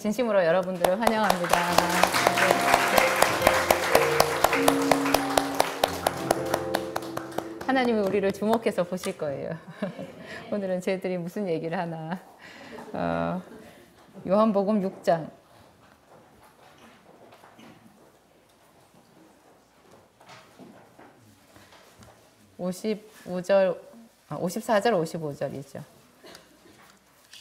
진심으로 여러분들을 환영합니다. 하나님이 우리를 주목해서 보실 거예요. 오늘은 쟤들이 무슨 얘기를 하나. 요한복음 6장 54절 55절이죠.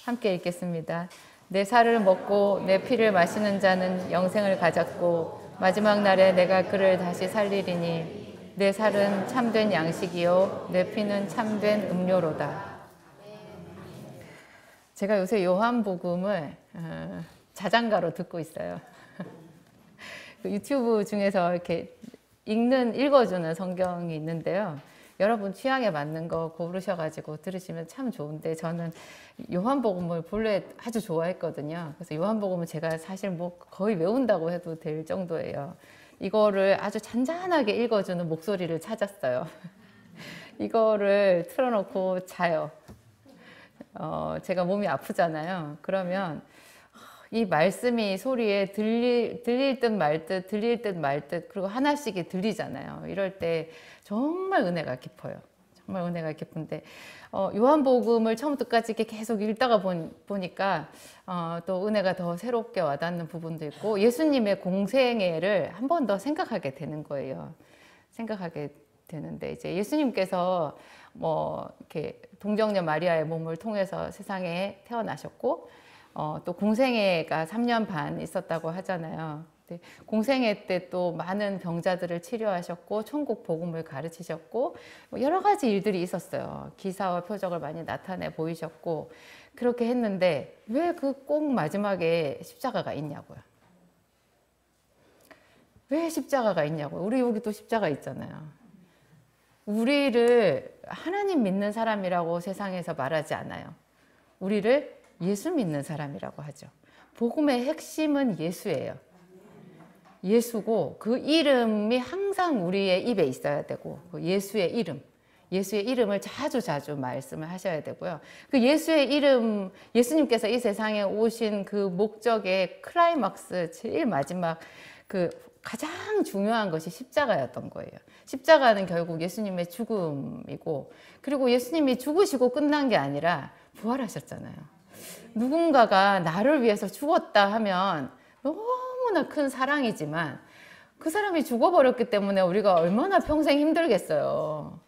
함께 읽겠습니다. 내 살을 먹고 내 피를 마시는 자는 영생을 가졌고 마지막 날에 내가 그를 다시 살리리니 내 살은 참된 양식이요 내 피는 참된 음료로다. 제가 요새 요한복음을 자장가로 듣고 있어요. 유튜브 중에서 이렇게 읽어주는 성경이 있는데요. 여러분 취향에 맞는 거 고르셔가지고 들으시면 참 좋은데, 저는 요한복음을 본래 아주 좋아했거든요. 그래서 요한복음은 제가 사실 뭐 거의 외운다고 해도 될 정도예요. 이거를 아주 잔잔하게 읽어주는 목소리를 찾았어요. 이거를 틀어놓고 자요. 제가 몸이 아프잖아요. 그러면 이 말씀이 소리에 들릴 듯 말 듯, 들릴 듯 말 듯, 그리고 하나씩이 들리잖아요. 이럴 때 정말 은혜가 깊어요. 정말 은혜가 깊은데, 요한복음을 처음부터 끝까지 이렇게 계속 읽다가 보니까 또 은혜가 더 새롭게 와닿는 부분도 있고, 예수님의 공생애를 한 번 더 생각하게 되는 거예요. 생각하게 되는데, 이제 예수님께서 뭐 이렇게 동정녀 마리아의 몸을 통해서 세상에 태어나셨고, 또 공생애가 3년 반 있었다고 하잖아요. 공생애 때 또 많은 병자들을 치료하셨고 천국 복음을 가르치셨고 여러 가지 일들이 있었어요. 기사와 표적을 많이 나타내 보이셨고 그렇게 했는데 왜 그 꼭 마지막에 십자가가 있냐고요. 왜 십자가가 있냐고요. 우리 여기 또 십자가 있잖아요. 우리를 하나님 믿는 사람이라고 세상에서 말하지 않아요. 우리를 예수 믿는 사람이라고 하죠. 복음의 핵심은 예수예요. 예수고 그 이름이 항상 우리의 입에 있어야 되고, 그 예수의 이름을 자주 말씀을 하셔야 되고요. 그 예수의 이름, 예수님께서 이 세상에 오신 그 목적의 클라이막스, 제일 마지막 그 가장 중요한 것이 십자가였던 거예요. 십자가는 결국 예수님의 죽음이고, 그리고 예수님이 죽으시고 끝난 게 아니라 부활하셨잖아요. 누군가가 나를 위해서 죽었다 하면 너무나 큰 사랑이지만 그 사람이 죽어버렸기 때문에 우리가 얼마나 평생 힘들겠어요.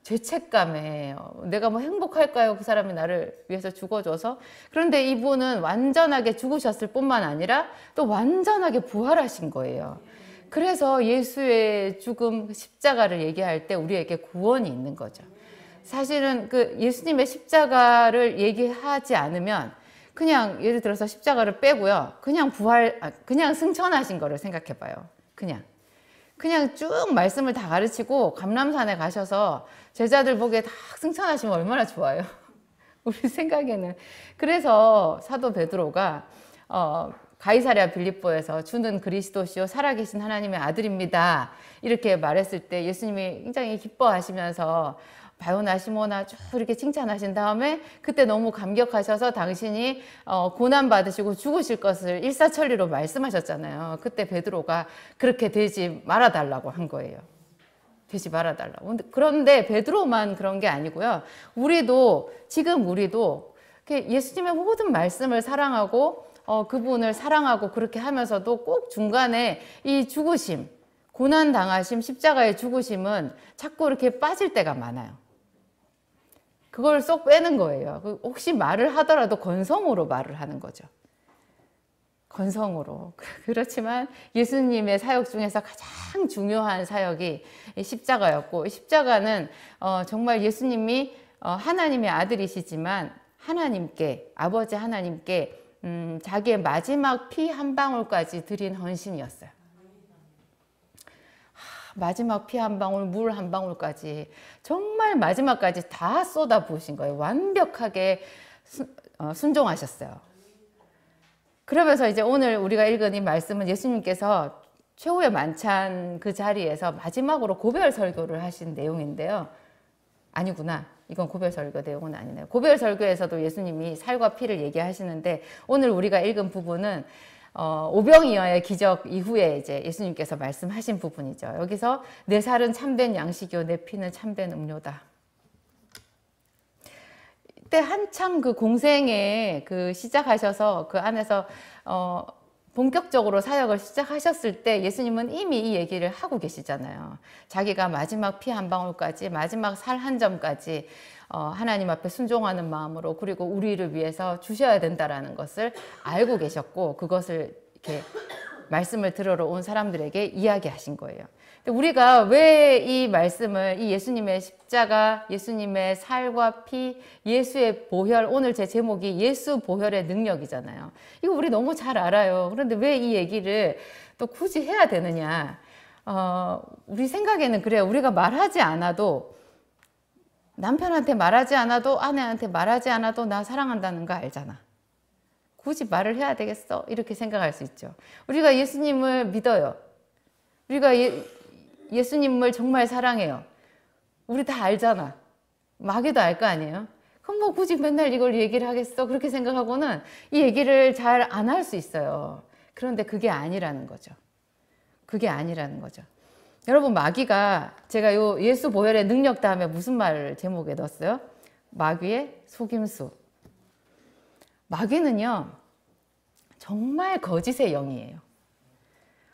죄책감에 내가 뭐 행복할까요? 그 사람이 나를 위해서 죽어줘서. 그런데 이분은 완전하게 죽으셨을 뿐만 아니라 또 완전하게 부활하신 거예요. 그래서 예수의 죽음, 십자가를 얘기할 때 우리에게 구원이 있는 거죠. 사실은 그 예수님의 십자가를 얘기하지 않으면 그냥 예를 들어서 십자가를 빼고요. 그냥 승천하신 거를 생각해 봐요. 그냥 쭉 말씀을 다 가르치고 감람산에 가셔서 제자들 보기에 다 승천하시면 얼마나 좋아요. 우리 생각에는. 그래서 사도 베드로가 가이사랴 빌립보에서 주는 그리스도시요 살아계신 하나님의 아들입니다. 이렇게 말했을 때 예수님이 굉장히 기뻐하시면서 바요나 시모나 쭉 이렇게 칭찬하신 다음에 그때 너무 감격하셔서 당신이 고난 받으시고 죽으실 것을 일사천리로 말씀하셨잖아요. 그때 베드로가 그렇게 되지 말아달라고 한 거예요. 되지 말아달라고. 그런데 베드로만 그런 게 아니고요. 지금 우리도 예수님의 모든 말씀을 사랑하고 그분을 사랑하고 그렇게 하면서도 꼭 중간에 이 죽으심, 고난 당하심, 십자가의 죽으심은 자꾸 이렇게 빠질 때가 많아요. 그걸 쏙 빼는 거예요. 혹시 말을 하더라도 건성으로 말을 하는 거죠. 건성으로. 그렇지만 예수님의 사역 중에서 가장 중요한 사역이 십자가였고, 십자가는 정말 예수님이 하나님의 아들이시지만 아버지 하나님께 자기의 마지막 피 한 방울까지 드린 헌신이었어요. 마지막 피 한 방울, 물 한 방울까지 정말 마지막까지 다 쏟아 부으신 거예요. 완벽하게 순종하셨어요. 그러면서 이제 오늘 우리가 읽은 이 말씀은 예수님께서 최후의 만찬 그 자리에서 마지막으로 고별 설교를 하신 내용인데요. 아니구나. 이건 고별설교 내용은 아니네요. 고별설교에서도 예수님이 살과 피를 얘기하시는데 오늘 우리가 읽은 부분은 오병이어의 기적 이후에 이제 예수님께서 말씀하신 부분이죠. 여기서 내 살은 참된 양식이요 내 피는 참된 음료다. 이때 한참 그 공생에 그 시작하셔서 그 안에서 본격적으로 사역을 시작하셨을 때 예수님은 이미 이 얘기를 하고 계시잖아요. 자기가 마지막 피 한 방울까지, 마지막 살 한 점까지 하나님 앞에 순종하는 마음으로 그리고 우리를 위해서 주셔야 된다라는 것을 알고 계셨고 그것을 이렇게 말씀을 들으러 온 사람들에게 이야기하신 거예요. 근데 우리가 왜 이 말씀을 이 예수님의 십자가, 예수님의 살과 피, 예수의 보혈, 오늘 제 제목이 예수 보혈의 능력이잖아요. 이거 우리 너무 잘 알아요. 그런데 왜 이 얘기를 또 굳이 해야 되느냐? 우리 생각에는 그래요. 우리가 말하지 않아도 남편한테 말하지 않아도 아내한테 말하지 않아도 나 사랑한다는 거 알잖아. 굳이 말을 해야 되겠어? 이렇게 생각할 수 있죠. 우리가 예수님을 믿어요. 우리가 예수님을 정말 사랑해요. 우리 다 알잖아. 마귀도 알 거 아니에요? 그럼 뭐 굳이 맨날 이걸 얘기를 하겠어? 그렇게 생각하고는 이 얘기를 잘 안 할 수 있어요. 그런데 그게 아니라는 거죠. 그게 아니라는 거죠. 여러분 마귀가 제가 요 예수 보혈의 능력 다음에 무슨 말을 제목에 넣었어요? 마귀의 속임수. 마귀는요 정말 거짓의 영이에요.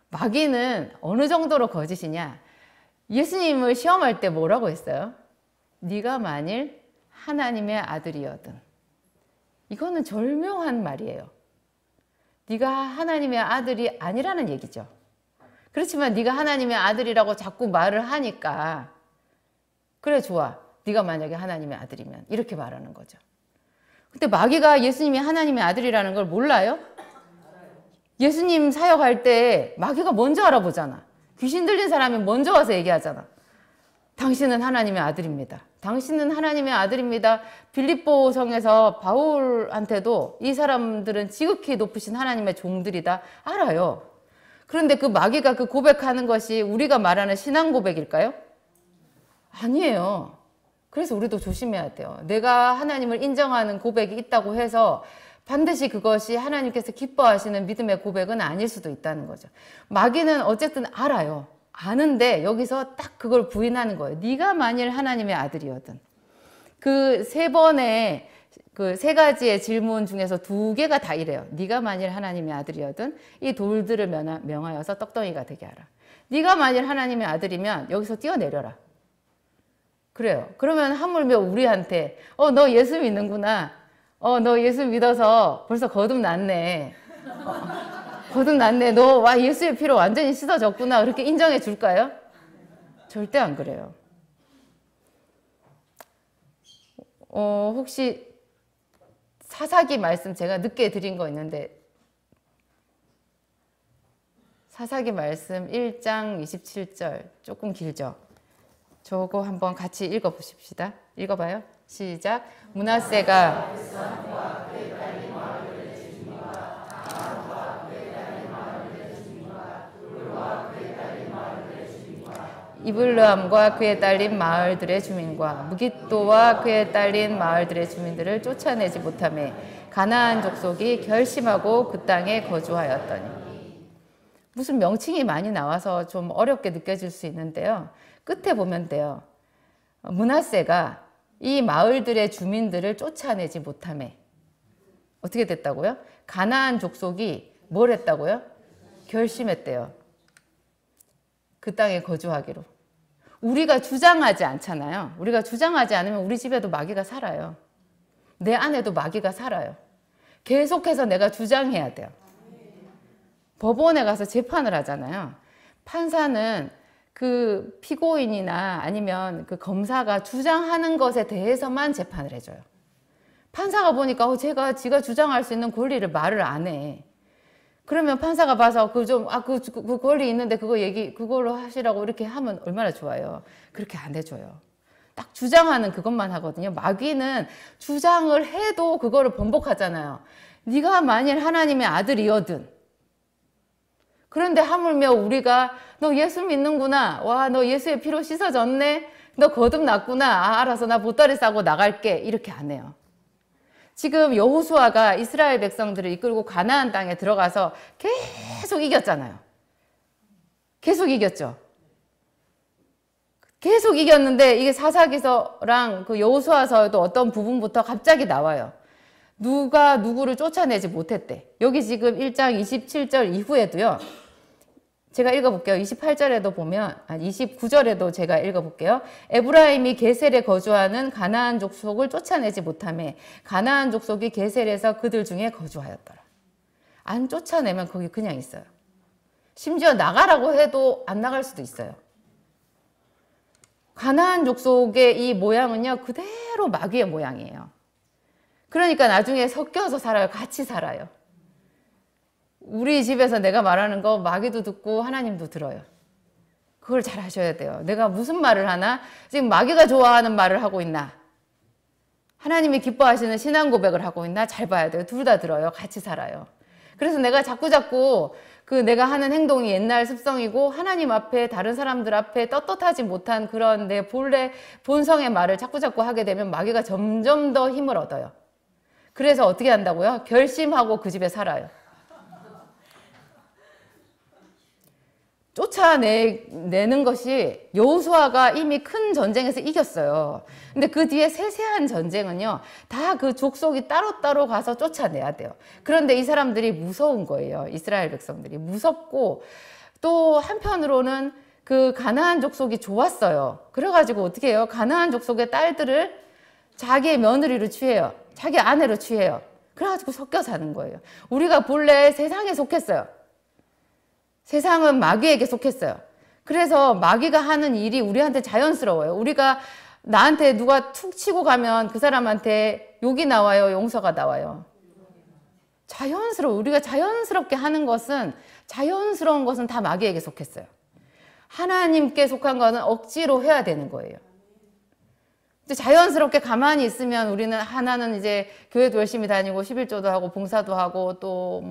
마귀는 어느 정도로 거짓이냐? 예수님을 시험할 때 뭐라고 했어요? 네가 만일 하나님의 아들이거든. 이거는 절묘한 말이에요. 네가 하나님의 아들이 아니라는 얘기죠. 그렇지만 네가 하나님의 아들이라고 자꾸 말을 하니까 그래 좋아. 네가 만약에 하나님의 아들이면 이렇게 말하는 거죠. 근데 마귀가 예수님이 하나님의 아들이라는 걸 몰라요? 예수님 사역할 때 마귀가 먼저 알아보잖아. 귀신 들린 사람이 먼저 와서 얘기하잖아. 당신은 하나님의 아들입니다. 당신은 하나님의 아들입니다. 빌립보 성에서 바울한테도 이 사람들은 지극히 높으신 하나님의 종들이다. 알아요. 그런데 그 마귀가 그 고백하는 것이 우리가 말하는 신앙 고백일까요? 아니에요. 그래서 우리도 조심해야 돼요. 내가 하나님을 인정하는 고백이 있다고 해서 반드시 그것이 하나님께서 기뻐하시는 믿음의 고백은 아닐 수도 있다는 거죠. 마귀는 어쨌든 알아요. 아는데 여기서 딱 그걸 부인하는 거예요. 네가 만일 하나님의 아들이거든. 그 세 번의 그 세 가지의 질문 중에서 두 개가 다 이래요. 네가 만일 하나님의 아들이거든 이 돌들을 명하여서 떡덩이가 되게 하라. 네가 만일 하나님의 아들이면 여기서 뛰어내려라. 그래요. 그러면 하물며 우리한테 너 예수 믿는구나. 너 예수 믿어서 벌써 거듭났네. 거듭났네. 너 와 예수의 피로 완전히 씻어졌구나. 그렇게 인정해 줄까요? 절대 안 그래요. 혹시 사사기 말씀 제가 늦게 드린 거 있는데 사사기 말씀 1장 27절 조금 길죠? 저거 한번 같이 읽어 보십시다. 읽어봐요. 시작. 므낫세가 이블르함과 그에 딸린 마을들의 주민과 무깃도와 그에 딸린 마을들의 주민들을 쫓아내지 못하며 가나안 족속이 결심하고 그 땅에 거주하였더니. 무슨 명칭이 많이 나와서 좀 어렵게 느껴질 수 있는데요. 끝에 보면 돼요. 므낫세가 이 마을들의 주민들을 쫓아내지 못하며 어떻게 됐다고요? 가나안 족속이 뭘 했다고요? 결심했대요. 그 땅에 거주하기로. 우리가 주장하지 않잖아요. 우리가 주장하지 않으면 우리 집에도 마귀가 살아요. 내 안에도 마귀가 살아요. 계속해서 내가 주장해야 돼요. 법원에 가서 재판을 하잖아요. 판사는 그 피고인이나 아니면 그 검사가 주장하는 것에 대해서만 재판을 해줘요. 판사가 보니까 지가 주장할 수 있는 권리를 말을 안 해. 그러면 판사가 봐서 그 권리 있는데 그걸로 하시라고 이렇게 하면 얼마나 좋아요. 그렇게 안 해줘요. 딱 주장하는 그것만 하거든요. 마귀는 주장을 해도 그거를 번복하잖아요. 네가 만일 하나님의 아들이거든. 그런데 하물며 우리가 너 예수 믿는구나. 와, 너 예수의 피로 씻어졌네. 너 거듭났구나. 아, 알아서 나 보따리 싸고 나갈게. 이렇게 안 해요. 지금 여호수아가 이스라엘 백성들을 이끌고 가나안 땅에 들어가서 계속 이겼잖아요. 계속 이겼죠. 계속 이겼는데 이게 사사기서랑 그 여호수아서도 어떤 부분부터 갑자기 나와요. 누가 누구를 쫓아내지 못했대. 여기 지금 1장 27절 이후에도요. 제가 읽어볼게요. 28절에도 보면, 29절에도 제가 읽어볼게요. 에브라임이 게셀에 거주하는 가나안 족속을 쫓아내지 못하며 가나안 족속이 게셀에서 그들 중에 거주하였더라. 안 쫓아내면 거기 그냥 있어요. 심지어 나가라고 해도 안 나갈 수도 있어요. 가나안 족속의 이 모양은요, 그대로 마귀의 모양이에요. 그러니까 나중에 섞여서 살아요. 같이 살아요. 우리 집에서 내가 말하는 거 마귀도 듣고 하나님도 들어요. 그걸 잘 하셔야 돼요. 내가 무슨 말을 하나? 지금 마귀가 좋아하는 말을 하고 있나? 하나님이 기뻐하시는 신앙 고백을 하고 있나? 잘 봐야 돼요. 둘 다 들어요. 같이 살아요. 그래서 내가 자꾸 그 내가 하는 행동이 옛날 습성이고 하나님 앞에 다른 사람들 앞에 떳떳하지 못한 그런 내 본래 본성의 말을 자꾸 하게 되면 마귀가 점점 더 힘을 얻어요. 그래서 어떻게 한다고요? 결심하고 그 집에 살아요. 쫓아내는 것이 여호수아가 이미 큰 전쟁에서 이겼어요. 근데 그 뒤에 세세한 전쟁은요, 다 그 족속이 따로따로 가서 쫓아내야 돼요. 그런데 이 사람들이 무서운 거예요. 이스라엘 백성들이 무섭고, 또 한편으로는 그 가나안 족속이 좋았어요. 그래가지고 어떻게 해요? 가나안 족속의 딸들을 자기의 며느리로 취해요. 자기 아내로 취해요. 그래가지고 섞여 사는 거예요. 우리가 본래 세상에 속했어요. 세상은 마귀에게 속했어요. 그래서 마귀가 하는 일이 우리한테 자연스러워요. 우리가 나한테 누가 툭 치고 가면 그 사람한테 욕이 나와요, 용서가 나와요. 우리가 자연스럽게 하는 것은, 자연스러운 것은 다 마귀에게 속했어요. 하나님께 속한 거는 억지로 해야 되는 거예요. 자연스럽게 가만히 있으면 우리는 하나는 이제 교회도 열심히 다니고 11조도 하고 봉사도 하고 또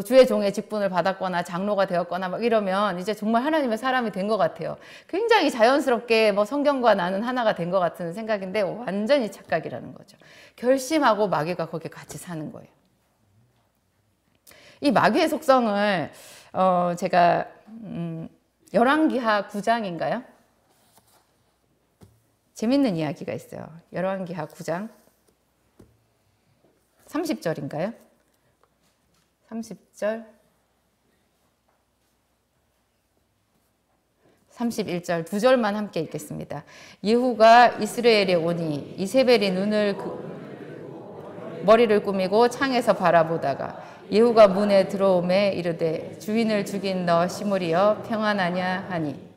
주의 종의 직분을 받았거나 장로가 되었거나 막 이러면 이제 정말 하나님의 사람이 된 것 같아요. 굉장히 자연스럽게 성경과 나는 하나가 된 것 같은 생각인데 완전히 착각이라는 거죠. 결심하고 마귀가 거기에 같이 사는 거예요. 이 마귀의 속성을 제가 열왕기하 9장인가요? 재밌는 이야기가 있어요. 열왕기하 9장 30절인가요? 30절 31절 두 절만 함께 읽겠습니다. 예후가 이스라엘에 오니 이세벨이 머리를 꾸미고 창에서 바라보다가 예후가 문에 들어오매 이르되 주인을 죽인 너 시므리여 평안하냐 하니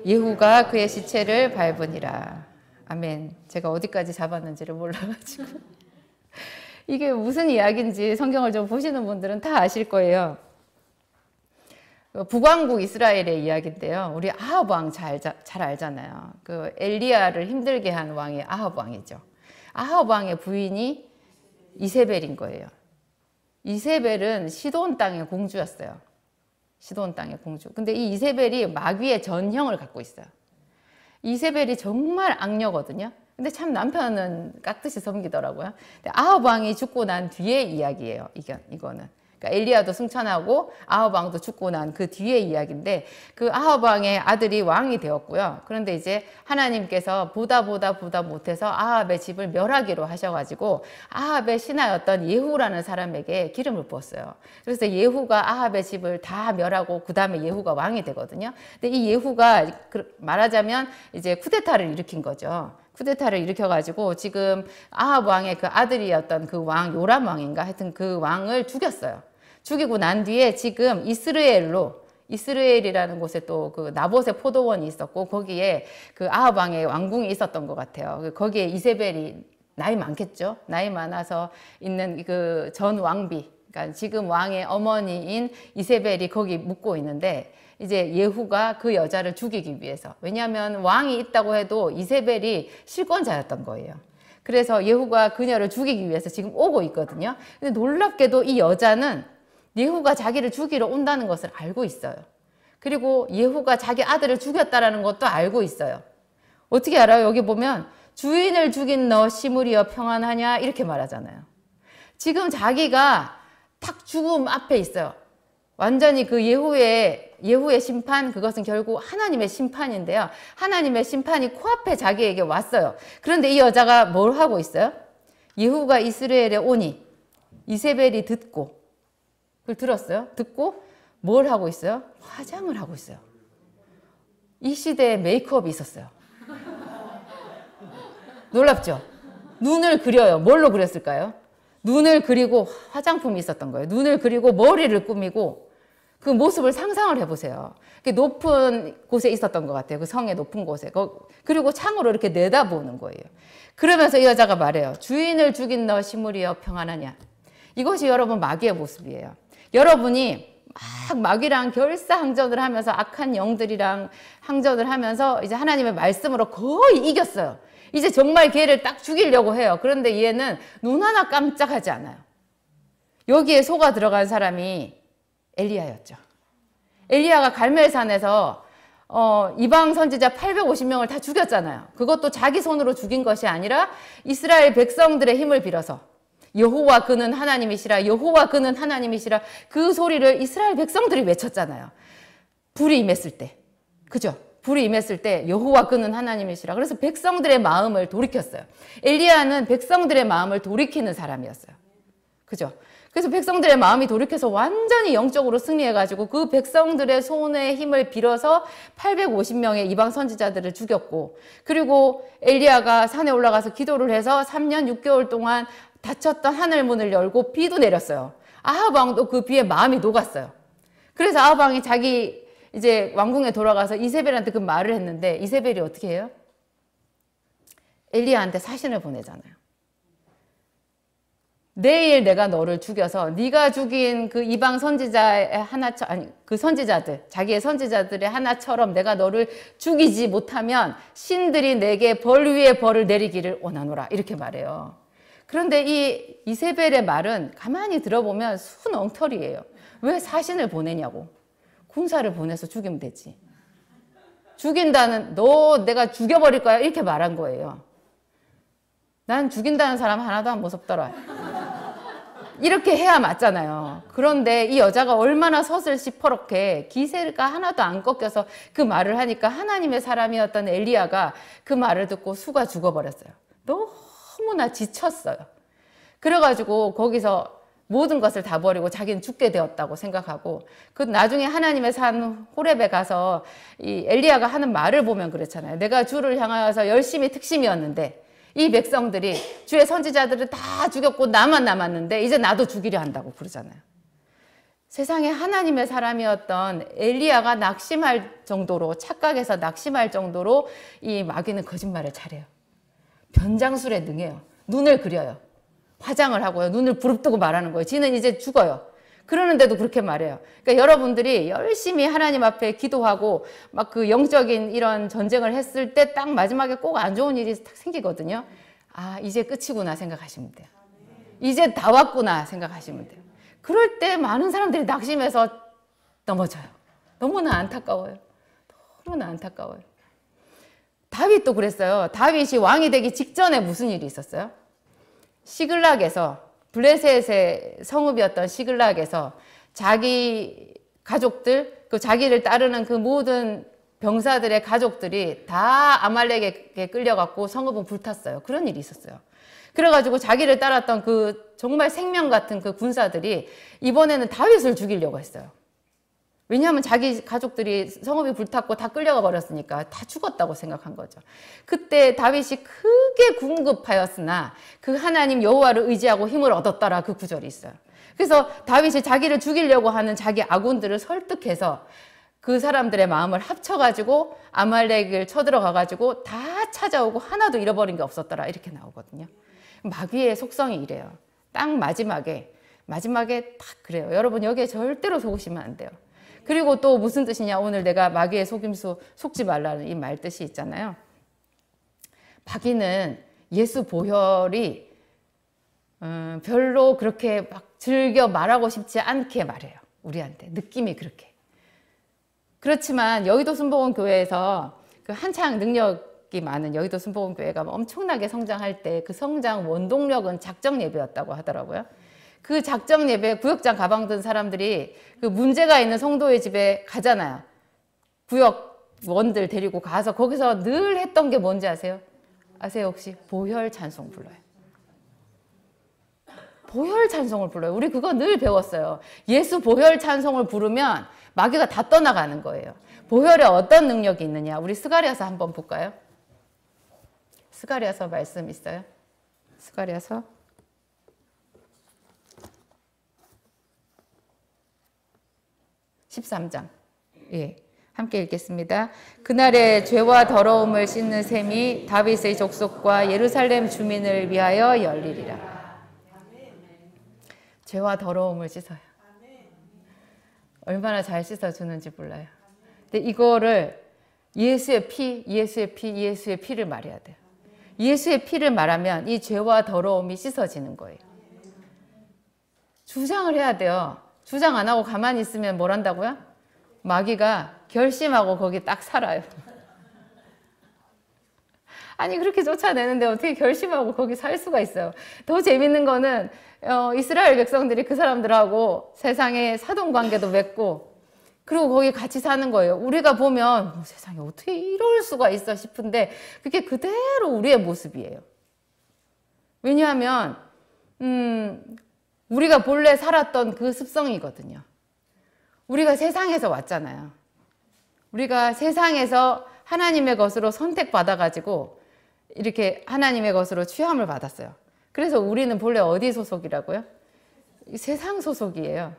예후가 그의 시체를 밟으니라. 아멘. 제가 어디까지 잡았는지를 몰라가지고 이게 무슨 이야기인지 성경을 좀 보시는 분들은 다 아실 거예요. 북왕국 이스라엘의 이야기인데요. 우리 아합 왕 잘 알잖아요. 그 엘리야를 힘들게 한 왕이 아합 왕이죠. 아합 왕의 부인이 이세벨인 거예요. 이세벨은 시돈 땅의 공주였어요. 시돈 땅의 공주. 근데 이 이세벨이 마귀의 전형을 갖고 있어요. 이세벨이 정말 악녀거든요. 근데 참 남편은 깍듯이 섬기더라고요. 근데 아합 왕이 죽고 난 뒤의 이야기예요. 이거는. 그러니까 엘리야도 승천하고 아합 왕도 죽고 난 그 뒤의 이야기인데 그 아합 왕의 아들이 왕이 되었고요. 그런데 이제 하나님께서 보다 못해서 아합의 집을 멸하기로 하셔가지고 아합의 신하였던 예후라는 사람에게 기름을 부었어요. 그래서 예후가 아합의 집을 다 멸하고 그 다음에 예후가 왕이 되거든요. 근데 이 예후가 말하자면 이제 쿠데타를 일으킨 거죠. 쿠데타를 일으켜가지고 지금 아합 왕의 그 아들이었던 그 왕 요람 왕인가 하여튼 그 왕을 죽였어요. 죽이고 난 뒤에 지금 이스라엘이라는 곳에 또 그 나봇의 포도원이 있었고 거기에 그 아합 왕의 왕궁이 있었던 것 같아요. 거기에 이세벨이 나이 많겠죠. 나이 많아서 있는 그 전 왕비. 그러니까 지금 왕의 어머니인 이세벨이 거기 묵고 있는데 이제 예후가 그 여자를 죽이기 위해서, 왜냐하면 왕이 있다고 해도 이세벨이 실권자였던 거예요. 그래서 예후가 그녀를 죽이기 위해서 지금 오고 있거든요. 근데 놀랍게도 이 여자는 예후가 자기를 죽이러 온다는 것을 알고 있어요. 그리고 예후가 자기 아들을 죽였다라는 것도 알고 있어요. 어떻게 알아요? 여기 보면 주인을 죽인 너 시므리여 평안하냐 이렇게 말하잖아요. 지금 자기가 딱 죽음 앞에 있어요. 완전히 그 예후의 심판, 그것은 결국 하나님의 심판인데요. 하나님의 심판이 코앞에 자기에게 왔어요. 그런데 이 여자가 뭘 하고 있어요? 예후가 이스라엘에 오니 이세벨이 듣고, 그걸 들었어요? 듣고 뭘 하고 있어요? 화장을 하고 있어요. 이 시대에 메이크업이 있었어요. 놀랍죠? 눈을 그려요. 뭘로 그렸을까요? 눈을 그리고 화장품이 있었던 거예요. 눈을 그리고 머리를 꾸미고 그 모습을 상상을 해보세요. 높은 곳에 있었던 것 같아요. 그 성의 높은 곳에. 그리고 창으로 이렇게 내다보는 거예요. 그러면서 이 여자가 말해요. 주인을 죽인 너 시므리여 평안하냐. 이것이 여러분 마귀의 모습이에요. 여러분이 막 마귀랑 결사항전을 하면서 악한 영들이랑 항전을 하면서 이제 하나님의 말씀으로 거의 이겼어요. 이제 정말 걔를 딱 죽이려고 해요. 그런데 얘는 눈 하나 깜짝하지 않아요. 여기에 속아 들어간 사람이 엘리야였죠. 엘리야가 갈멜산에서 이방 선지자 850명을 다 죽였잖아요. 그것도 자기 손으로 죽인 것이 아니라 이스라엘 백성들의 힘을 빌어서 여호와 그는 하나님이시라, 여호와 그는 하나님이시라, 그 소리를 이스라엘 백성들이 외쳤잖아요. 불이 임했을 때. 그죠? 불이 임했을 때 여호와 그는 하나님이시라. 그래서 백성들의 마음을 돌이켰어요. 엘리야는 백성들의 마음을 돌이키는 사람이었어요. 그죠? 그래서 백성들의 마음이 돌이켜서 완전히 영적으로 승리해가지고 그 백성들의 손의 힘을 빌어서 850명의 이방 선지자들을 죽였고, 그리고 엘리야가 산에 올라가서 기도를 해서 3년 6개월 동안 닫혔던 하늘문을 열고 비도 내렸어요. 아합 왕도 그 비에 마음이 녹았어요. 그래서 아합 왕이 자기 이제 왕궁에 돌아가서 이세벨한테 그 말을 했는데 이세벨이 어떻게 해요? 엘리야한테 사신을 보내잖아요. 내일 내가 너를 죽여서 네가 죽인 그 이방 선지자의 그 선지자들, 자기의 선지자들의 하나처럼 내가 너를 죽이지 못하면 신들이 내게 벌 위에 벌을 내리기를 원하노라 이렇게 말해요. 그런데 이 이세벨의 말은 가만히 들어보면 순엉터리예요. 왜 사신을 보내냐고. 군사를 보내서 죽이면 되지. 죽인다는, 너 내가 죽여버릴 거야 이렇게 말한 거예요. 난 죽인다는 사람 하나도 안 무섭더라. 이렇게 해야 맞잖아요. 그런데 이 여자가 얼마나 서슬 시퍼렇게 기세가 하나도 안 꺾여서 그 말을 하니까 하나님의 사람이었던 엘리야가 그 말을 듣고 수가 죽어버렸어요. 너무나 지쳤어요. 그래가지고 거기서 모든 것을 다 버리고 자기는 죽게 되었다고 생각하고, 그 나중에 하나님의 산 호렙에 가서 이 엘리야가 하는 말을 보면 그렇잖아요. 내가 주를 향하여서 열심히 특심이었는데 이 백성들이 주의 선지자들을 다 죽였고 나만 남았는데 이제 나도 죽이려 한다고 그러잖아요. 세상에 하나님의 사람이었던 엘리야가 낙심할 정도로, 착각해서 낙심할 정도로 이 마귀는 거짓말을 잘해요. 변장술에 능해요. 눈을 그려요. 화장을 하고요. 눈을 부릅뜨고 말하는 거예요. 지는 이제 죽어요. 그러는데도 그렇게 말해요. 그러니까 여러분들이 열심히 하나님 앞에 기도하고 막 그 영적인 이런 전쟁을 했을 때 딱 마지막에 꼭 안 좋은 일이 딱 생기거든요. 아, 이제 끝이구나 생각하시면 돼요. 이제 다 왔구나 생각하시면 돼요. 그럴 때 많은 사람들이 낙심해서 넘어져요. 너무나 안타까워요. 너무나 안타까워요. 다윗도 그랬어요. 다윗이 왕이 되기 직전에 무슨 일이 있었어요? 시글락에서, 블레셋의 성읍이었던 시글락에서 자기 가족들, 그 자기를 따르는 그 모든 병사들의 가족들이 다 아말렉에게 끌려갔고 성읍은 불탔어요. 그런 일이 있었어요. 그래가지고 자기를 따랐던 그 정말 생명 같은 그 군사들이 이번에는 다윗을 죽이려고 했어요. 왜냐하면 자기 가족들이 성읍이 불탔고 다 끌려가 버렸으니까 다 죽었다고 생각한 거죠. 그때 다윗이 크게 궁급하였으나 그 하나님 여호와를 의지하고 힘을 얻었더라, 그 구절이 있어요. 그래서 다윗이 자기를 죽이려고 하는 자기 아군들을 설득해서 그 사람들의 마음을 합쳐가지고 아말렉을 쳐들어가가지고 다 찾아오고 하나도 잃어버린 게 없었더라 이렇게 나오거든요. 마귀의 속성이 이래요. 딱 마지막에 마지막에 딱 그래요. 여러분 여기에 절대로 속으시면 안 돼요. 그리고 또 무슨 뜻이냐? 오늘 내가 마귀의 속임수 속지 말라는 이 말 뜻이 있잖아요. 마귀는 예수 보혈이 별로 그렇게 막 즐겨 말하고 싶지 않게 말해요. 우리한테 느낌이 그렇게. 그렇지만 여의도 순복음교회에서 그 한창 능력이 많은 여의도 순복음교회가 엄청나게 성장할 때 그 성장 원동력은 작정 예배였다고 하더라고요. 그 작정 예배 구역장 가방 든 사람들이 그 문제가 있는 성도의 집에 가잖아요. 구역원들 데리고 가서 거기서 늘 했던 게 뭔지 아세요? 아세요 혹시? 보혈 찬송 불러요. 보혈 찬송을 불러요. 우리 그거 늘 배웠어요. 예수 보혈 찬송을 부르면 마귀가 다 떠나가는 거예요. 보혈에 어떤 능력이 있느냐? 우리 스가랴서 한번 볼까요? 스가랴서 말씀 있어요? 스가랴서 13장. 예. 함께 읽겠습니다. 그날에 죄와 더러움을 씻는 셈이 다윗의 족속과 예루살렘 주민을 위하여 열리리라. 죄와 더러움을 씻어요. 얼마나 잘 씻어주는지 몰라요. 근데 이거를 예수의 피, 예수의 피, 예수의 피를 말해야 돼요. 예수의 피를 말하면 이 죄와 더러움이 씻어지는 거예요. 주장을 해야 돼요. 주장 안 하고 가만히 있으면 뭘 한다고요? 마귀가 결심하고 거기 딱 살아요. 아니 그렇게 쫓아내는데 어떻게 결심하고 거기 살 수가 있어요. 더 재밌는 거는 이스라엘 백성들이 그 사람들하고 세상에 사돈관계도 맺고 그리고 거기 같이 사는 거예요. 우리가 보면 세상에 어떻게 이럴 수가 있어 싶은데 그게 그대로 우리의 모습이에요. 왜냐하면 우리가 본래 살았던 그 습성이거든요. 우리가 세상에서 왔잖아요. 우리가 세상에서 하나님의 것으로 선택받아가지고 이렇게 하나님의 것으로 취함을 받았어요. 그래서 우리는 본래 어디 소속이라고요? 세상 소속이에요.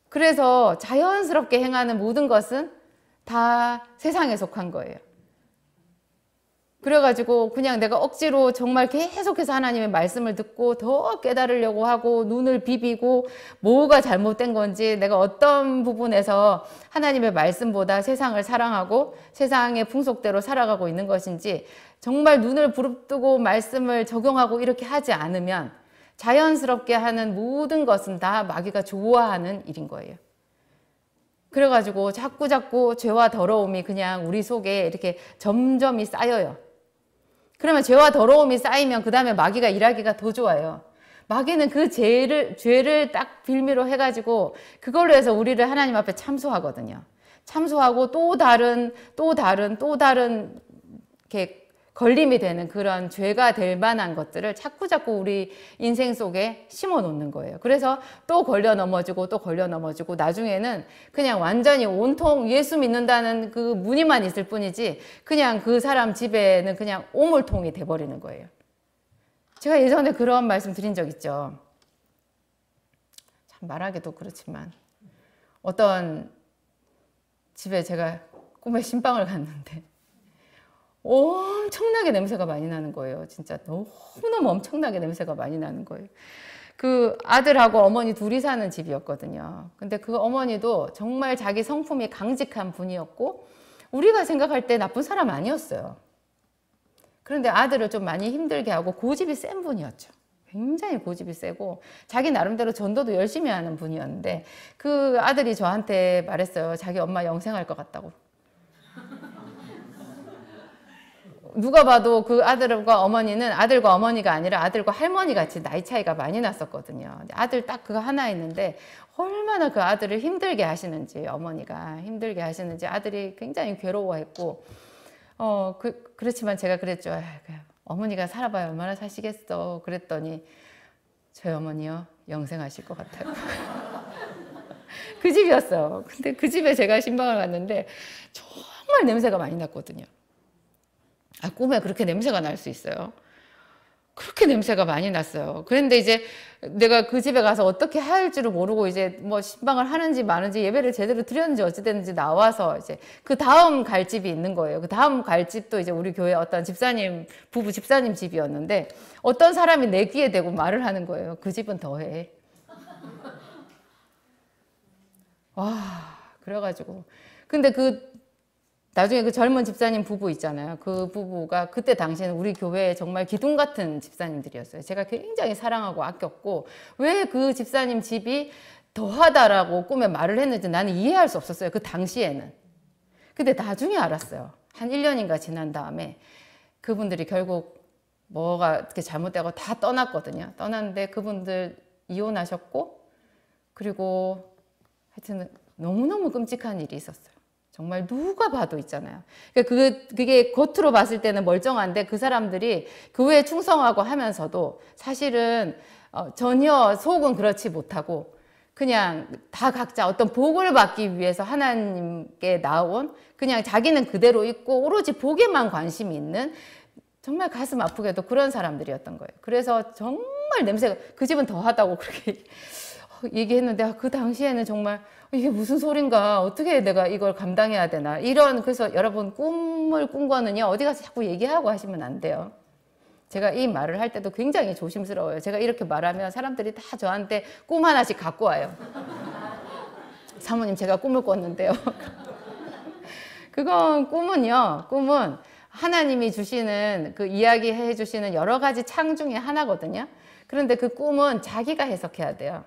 그래서 자연스럽게 행하는 모든 것은 다 세상에 속한 거예요. 그래가지고 그냥 내가 억지로 정말 계속해서 하나님의 말씀을 듣고 더 깨달으려고 하고 눈을 비비고 뭐가 잘못된 건지 내가 어떤 부분에서 하나님의 말씀보다 세상을 사랑하고 세상의 풍속대로 살아가고 있는 것인지 정말 눈을 부릅뜨고 말씀을 적용하고 이렇게 하지 않으면 자연스럽게 하는 모든 것은 다 마귀가 좋아하는 일인 거예요. 그래가지고 자꾸 죄와 더러움이 그냥 우리 속에 이렇게 점점이 쌓여요. 그러면 죄와 더러움이 쌓이면 그 다음에 마귀가 일하기가 더 좋아요. 마귀는 그 죄를 딱 빌미로 해가지고 그걸로 해서 우리를 하나님 앞에 참소하거든요. 참소하고 또 다른 이렇게 걸림이 되는 그런 죄가 될 만한 것들을 자꾸 우리 인생 속에 심어 놓는 거예요. 그래서 또 걸려 넘어지고 또 걸려 넘어지고 나중에는 그냥 완전히 온통 예수 믿는다는 그 무늬만 있을 뿐이지 그냥 그 사람 집에는 그냥 오물통이 돼버리는 거예요. 제가 예전에 그런 말씀 드린 적 있죠. 참 말하기도 그렇지만 어떤 집에 제가 꿈에 신방을 갔는데 엄청나게 냄새가 많이 나는 거예요. 진짜 너무너무 엄청나게 냄새가 많이 나는 거예요. 그 아들하고 어머니 둘이 사는 집이었거든요. 근데 그 어머니도 정말 자기 성품이 강직한 분이었고 우리가 생각할 때 나쁜 사람 아니었어요. 그런데 아들을 좀 많이 힘들게 하고 고집이 센 분이었죠. 굉장히 고집이 세고 자기 나름대로 전도도 열심히 하는 분이었는데 그 아들이 저한테 말했어요. 자기 엄마 영생할 것 같다고. 누가 봐도 그 아들과 어머니는 아들과 어머니가 아니라 아들과 할머니 같이 나이 차이가 많이 났었거든요. 아들 딱 그거 하나 있는데 얼마나 그 아들을 힘들게 하시는지 어머니가 힘들게 하시는지 아들이 굉장히 괴로워했고 그렇지만 제가 그랬죠. 어머니가 살아봐야 얼마나 사시겠어. 그랬더니 저희 어머니요 영생하실 것 같아요. 그 집이었어요. 근데 그 집에 제가 신방을 갔는데 정말 냄새가 많이 났거든요. 꿈에 그렇게 냄새가 날 수 있어요. 그렇게 냄새가 많이 났어요. 그런데 이제 내가 그 집에 가서 어떻게 할 줄을 모르고 이제 뭐 신방을 하는지 마는지 예배를 제대로 드렸는지 어찌됐는지 나와서 이제 그 다음 갈 집이 있는 거예요. 그 다음 갈 집도 이제 우리 교회 어떤 집사님, 부부 집사님 집이었는데 어떤 사람이 내 귀에 대고 말을 하는 거예요. 그 집은 더해. 와, 그래가지고. 근데 나중에 그 젊은 집사님 부부 있잖아요. 그 부부가 그때 당시에는 우리 교회에 정말 기둥 같은 집사님들이었어요. 제가 굉장히 사랑하고 아꼈고, 왜 그 집사님 집이 더하다라고 꿈에 말을 했는지 나는 이해할 수 없었어요. 그 당시에는. 근데 나중에 알았어요. 한 1년인가 지난 다음에 그분들이 결국 뭐가 어떻게 잘못되고 다 떠났거든요. 떠났는데 그분들 이혼하셨고, 그리고 하여튼 너무너무 끔찍한 일이 있었어요. 정말 누가 봐도 있잖아요. 그게 겉으로 봤을 때는 멀쩡한데 그 사람들이 교회에 충성하고 하면서도 사실은 전혀 속은 그렇지 못하고 그냥 다 각자 어떤 복을 받기 위해서 하나님께 나온 그냥 자기는 그대로 있고 오로지 복에만 관심이 있는 정말 가슴 아프게도 그런 사람들이었던 거예요. 그래서 정말 냄새가 그 집은 더하다고 그렇게 얘기했는데 그 당시에는 정말 이게 무슨 소린가 어떻게 내가 이걸 감당해야 되나 그래서 여러분 꿈을 꾼 거는요 어디 가서 자꾸 얘기하고 하시면 안 돼요. 제가 이 말을 할 때도 굉장히 조심스러워요. 제가 이렇게 말하면 사람들이 다 저한테 꿈 하나씩 갖고 와요. 사모님 제가 꿈을 꿨는데요. 꿈은 하나님이 주시는 그 이야기해 주시는 여러 가지 창 중에 하나거든요. 그런데 그 꿈은 자기가 해석해야 돼요.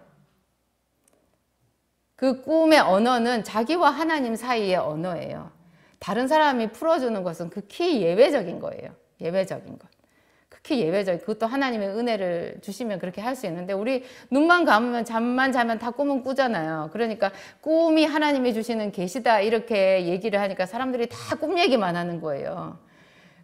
그 꿈의 언어는 자기와 하나님 사이의 언어예요. 다른 사람이 풀어주는 것은 극히 예외적인 거예요. 예외적인 것. 극히 예외적. 그것도 하나님의 은혜를 주시면 그렇게 할 수 있는데 우리 눈만 감으면 잠만 자면 다 꿈은 꾸잖아요. 그러니까 꿈이 하나님이 주시는 계시다 이렇게 얘기를 하니까 사람들이 다 꿈 얘기만 하는 거예요.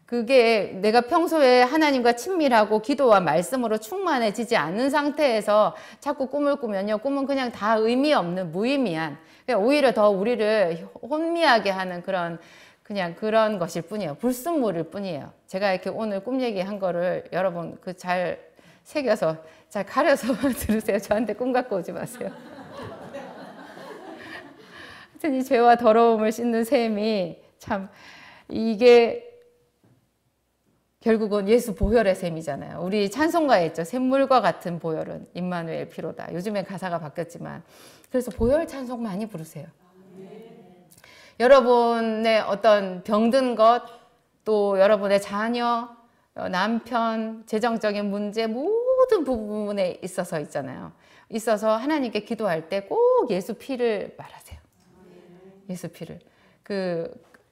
그게 내가 평소에 하나님과 친밀하고 기도와 말씀으로 충만해지지 않은 상태에서 자꾸 꿈을 꾸면요. 꿈은 그냥 다 의미 없는 무의미한 오히려 더 우리를 혼미하게 하는 그냥 그런 것일 뿐이에요. 불순물일 뿐이에요. 제가 이렇게 오늘 꿈 얘기한 거를 여러분 잘 새겨서 잘 가려서 들으세요. 저한테 꿈 갖고 오지 마세요. 하여튼 이 죄와 더러움을 씻는 셈이 참 이게 결국은 예수 보혈의 셈이잖아요. 우리 찬송가에 있죠. 샘물과 같은 보혈은 임마누엘 피로다. 요즘엔 가사가 바뀌었지만 그래서 보혈 찬송 많이 부르세요. 여러분의 어떤 병든 것, 또 여러분의 자녀, 남편, 재정적인 문제 모든 부분에 있어서 있잖아요. 있어서 하나님께 기도할 때 꼭 예수 피를 말하세요. 예수 피를.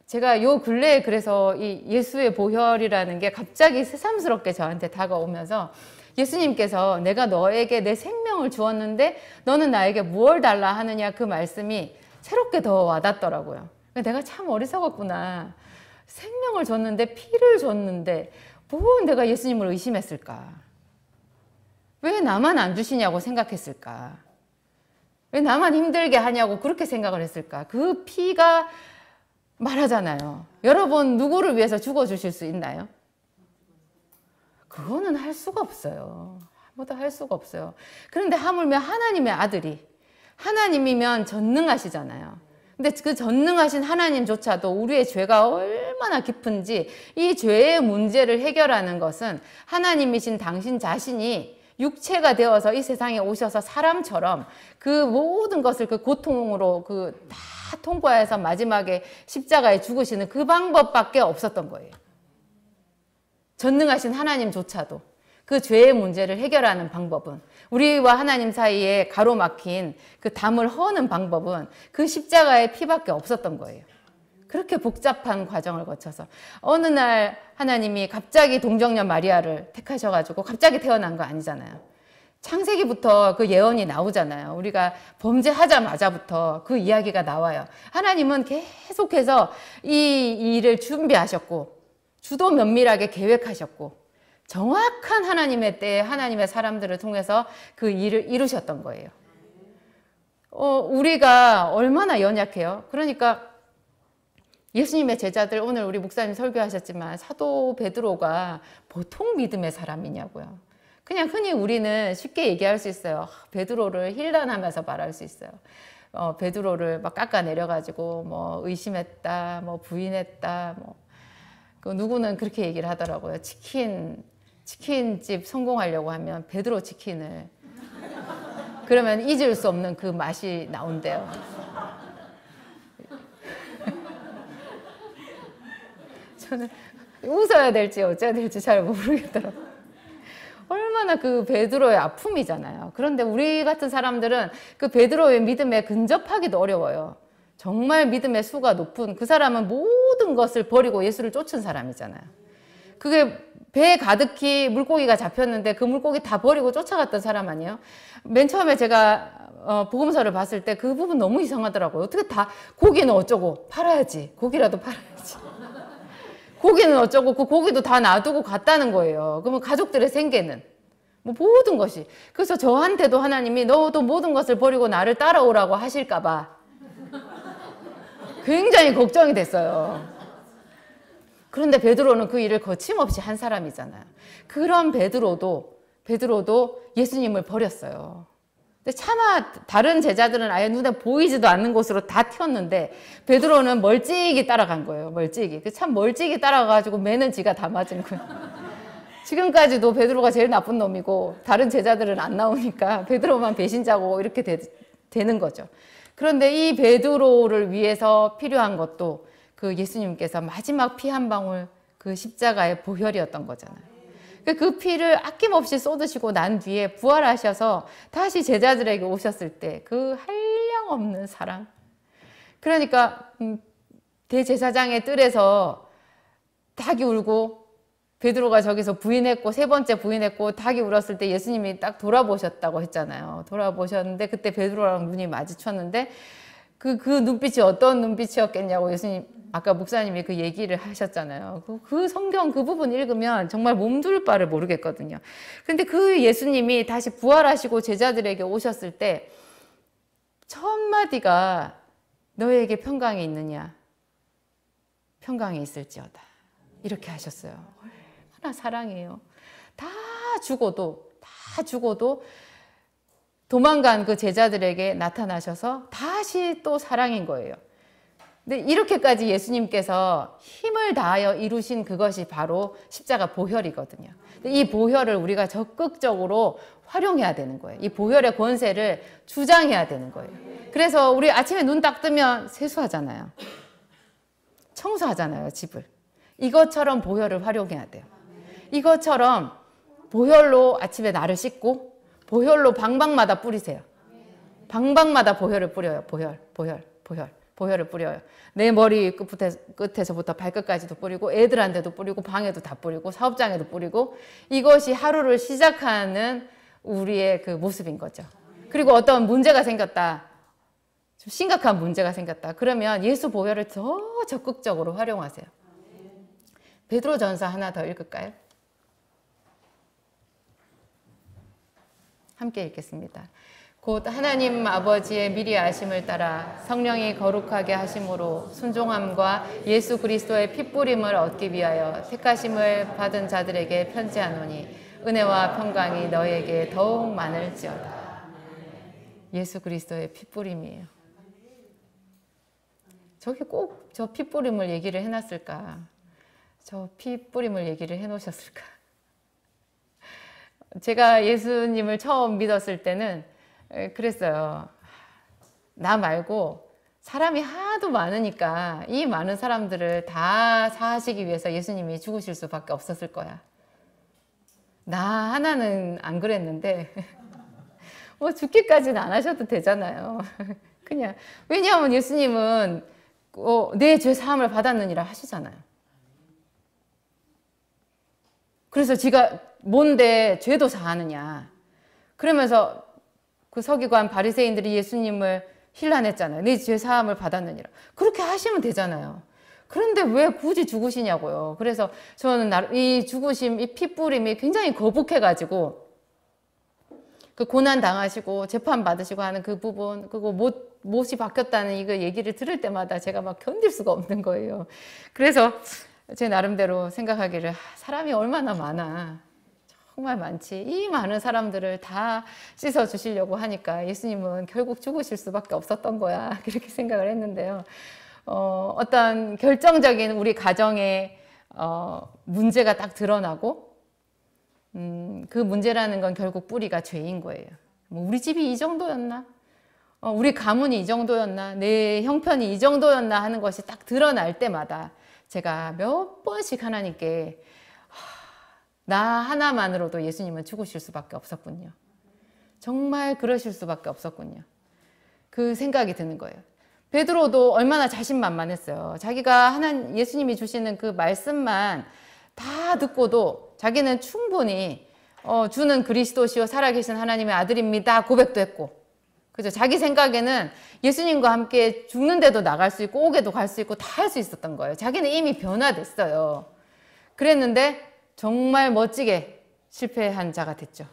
제가 요 근래에 그래서 이 예수의 보혈이라는 게 갑자기 새삼스럽게 저한테 다가오면서 예수님께서 내가 너에게 내 생명을 주었는데 너는 나에게 무엇을 달라 하느냐 그 말씀이 새롭게 더 와닿더라고요. 내가 참 어리석었구나. 생명을 줬는데 피를 줬는데 뭐 내가 예수님을 의심했을까? 왜 나만 안 주시냐고 생각했을까? 왜 나만 힘들게 하냐고 그렇게 생각을 했을까? 그 피가 말하잖아요. 여러분 누구를 위해서 죽어주실 수 있나요? 그거는 할 수가 없어요. 아무도 할 수가 없어요. 그런데 하물며 하나님의 아들이 하나님이면 전능하시잖아요. 근데 그 전능하신 하나님조차도 우리의 죄가 얼마나 깊은지 이 죄의 문제를 해결하는 것은 하나님이신 당신 자신이 육체가 되어서 이 세상에 오셔서 사람처럼 그 모든 것을 그 고통으로 다 통과해서 마지막에 십자가에 죽으시는 그 방법밖에 없었던 거예요. 전능하신 하나님조차도 그 죄의 문제를 해결하는 방법은 우리와 하나님 사이에 가로막힌 그 담을 허는 방법은 그 십자가의 피밖에 없었던 거예요. 그렇게 복잡한 과정을 거쳐서 어느 날 하나님이 갑자기 동정녀 마리아를 택하셔가지고 갑자기 태어난 거 아니잖아요. 창세기부터 그 예언이 나오잖아요. 우리가 범죄하자마자부터 그 이야기가 나와요. 하나님은 계속해서 이 일을 준비하셨고 주도 면밀하게 계획하셨고 정확한 하나님의 때에 하나님의 사람들을 통해서 그 일을 이루셨던 거예요. 우리가 얼마나 연약해요. 그러니까 예수님의 제자들, 오늘 우리 목사님 설교하셨지만 사도 베드로가 보통 믿음의 사람이냐고요. 그냥 흔히 우리는 쉽게 얘기할 수 있어요. 베드로를 힐난하면서 말할 수 있어요. 베드로를 막 깎아내려가지고 뭐 의심했다, 뭐 부인했다, 뭐 그 누구는 그렇게 얘기를 하더라고요. 치킨집 성공하려고 하면 베드로 치킨을 그러면 잊을 수 없는 그 맛이 나온대요. 저는 웃어야 될지 어째야 될지 잘 모르겠더라고요. 얼마나 그 베드로의 아픔이잖아요. 그런데 우리 같은 사람들은 그 베드로의 믿음에 근접하기도 어려워요. 정말 믿음의 수가 높은 그 사람은 모든 것을 버리고 예수를 쫓은 사람이잖아요. 그게 배에 가득히 물고기가 잡혔는데 그 물고기 다 버리고 쫓아갔던 사람 아니에요? 맨 처음에 제가 복음서를 봤을 때 그 부분 너무 이상하더라고요. 어떻게 다 고기는 어쩌고 팔아야지. 고기라도 팔아야지. 고기는 어쩌고 그 고기도 다 놔두고 갔다는 거예요. 그러면 가족들의 생계는 뭐 모든 것이. 그래서 저한테도 하나님이 너도 모든 것을 버리고 나를 따라오라고 하실까 봐 굉장히 걱정이 됐어요. 그런데 베드로는 그 일을 거침없이 한 사람이잖아요. 그런 베드로도 예수님을 버렸어요. 근데 차마 다른 제자들은 아예 눈에 보이지도 않는 곳으로 다 튀었는데 베드로는 멀찍이 따라간 거예요. 멀찍이. 참 멀찍이 따라가가지고 매는 지가 다 맞은 거예요. 지금까지도 베드로가 제일 나쁜 놈이고 다른 제자들은 안 나오니까 베드로만 배신자고 이렇게 되는 거죠. 그런데 이 베드로를 위해서 필요한 것도 그 예수님께서 마지막 피 한 방울 그 십자가의 보혈이었던 거잖아요. 그 피를 아낌없이 쏟으시고 난 뒤에 부활하셔서 다시 제자들에게 오셨을 때 그 한량없는 사랑. 그러니까 대제사장의 뜰에서 닭이 울고 베드로가 저기서 부인했고 세 번째 부인했고 닭이 울었을 때 예수님이 딱 돌아보셨다고 했잖아요. 돌아보셨는데 그때 베드로랑 눈이 마주쳤는데 그 눈빛이 어떤 눈빛이었겠냐고 예수님 아까 목사님이 그 얘기를 하셨잖아요. 그 성경 그 부분 읽으면 정말 몸둘 바를 모르겠거든요. 근데 그 예수님이 다시 부활하시고 제자들에게 오셨을 때 첫 마디가 너에게 평강이 있느냐? 평강이 있을지어다. 이렇게 하셨어요. 얼마나 사랑해요. 다 죽어도 도망간 그 제자들에게 나타나셔서 다시 또 사랑인 거예요. 근데 이렇게까지 예수님께서 힘을 다하여 이루신 그것이 바로 십자가 보혈이거든요. 이 보혈을 우리가 적극적으로 활용해야 되는 거예요. 이 보혈의 권세를 주장해야 되는 거예요. 그래서 우리 아침에 눈 딱 뜨면 세수하잖아요. 청소하잖아요, 집을. 이것처럼 보혈을 활용해야 돼요. 이것처럼 보혈로 아침에 나를 씻고 보혈로 방방마다 뿌리세요. 방방마다 보혈을 뿌려요. 보혈을 뿌려요. 내 머리 끝에서부터 발끝까지도 뿌리고 애들한테도 뿌리고 방에도 다 뿌리고 사업장에도 뿌리고 이것이 하루를 시작하는 우리의 그 모습인 거죠. 그리고 어떤 문제가 생겼다. 좀 심각한 문제가 생겼다. 그러면 예수 보혈을 더 적극적으로 활용하세요. 베드로전서 하나 더 읽을까요? 함께 읽겠습니다. 곧 하나님 아버지의 미리 아심을 따라 성령이 거룩하게 하심으로 순종함과 예수 그리스도의 핏부림을 얻기 위하여 택하심을 받은 자들에게 편지하노니 은혜와 평강이 너에게 더욱 많을지어다. 예수 그리스도의 핏부림이에요. 저게 꼭 저 핏부림을 얘기를 해놨을까? 저 핏부림을 얘기를 해놓으셨을까? 제가 예수님을 처음 믿었을 때는 그랬어요. 나 말고 사람이 하도 많으니까 이 많은 사람들을 다 사하시기 위해서 예수님이 죽으실 수밖에 없었을 거야. 나 하나는 안 그랬는데 뭐 죽기까지는 안 하셔도 되잖아요. 그냥 왜냐하면 예수님은 내 죄 사함을 받았느니라 하시잖아요. 그래서 지가 뭔데 죄도 사하느냐. 그러면서 그 서기관 바리새인들이 예수님을 힐난했잖아요. 네 죄 사함을 받았느니라. 그렇게 하시면 되잖아요. 그런데 왜 굳이 죽으시냐고요. 그래서 저는 이 죽으심, 이 핏부림이 굉장히 거북해가지고 그 고난 당하시고 재판 받으시고 하는 그 부분, 그리고 못이 바뀌었다는 이거 얘기를 들을 때마다 제가 막 견딜 수가 없는 거예요. 그래서 제 나름대로 생각하기를 사람이 얼마나 많아. 정말 많지. 이 많은 사람들을 다 씻어 주시려고 하니까 예수님은 결국 죽으실 수밖에 없었던 거야. 그렇게 생각을 했는데요. 어떤 결정적인 우리 가정의 문제가 딱 드러나고 그 문제라는 건 결국 뿌리가 죄인 거예요. 뭐 우리 집이 이 정도였나? 우리 가문이 이 정도였나? 내 형편이 이 정도였나? 하는 것이 딱 드러날 때마다 제가 몇 번씩 하나님께 나 하나만으로도 예수님은 죽으실 수밖에 없었군요. 정말 그러실 수밖에 없었군요. 그 생각이 드는 거예요. 베드로도 얼마나 자신만만했어요. 자기가 예수님이 주시는 그 말씀만 다 듣고도 자기는 충분히 주는 그리스도시요 살아계신 하나님의 아들입니다 고백도 했고, 그죠? 자기 생각에는 예수님과 함께 죽는데도 나갈 수 있고 옥에도 갈 수 있고 다 할 수 있었던 거예요. 자기는 이미 변화됐어요. 그랬는데 정말 멋지게 실패한 자가 됐죠.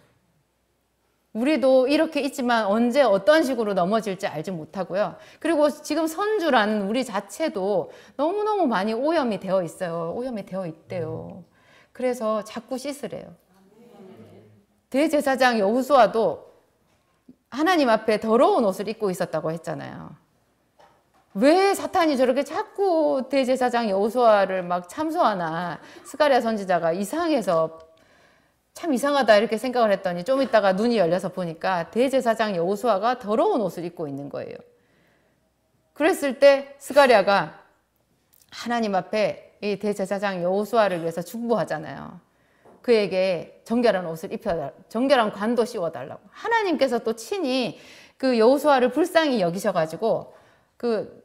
우리도 이렇게 있지만 언제 어떤 식으로 넘어질지 알지 못하고요. 그리고 지금 선주라는 우리 자체도 너무너무 많이 오염이 되어 있어요. 오염이 되어 있대요. 그래서 자꾸 씻으래요. 대제사장 여호수아도 하나님 앞에 더러운 옷을 입고 있었다고 했잖아요. 왜 사탄이 저렇게 자꾸 대제사장 여호수아를 막 참소하나. 스가랴 선지자가 이상해서 참 이상하다 이렇게 생각을 했더니 좀 있다가 눈이 열려서 보니까 대제사장 여호수아가 더러운 옷을 입고 있는 거예요. 그랬을 때 스가랴가 하나님 앞에 이 대제사장 여호수아를 위해서 중보하잖아요. 그에게 정결한 옷을 입혀달라고, 정결한 관도 씌워달라고. 하나님께서 또 친히 그 여호수아를 불쌍히 여기셔가지고 그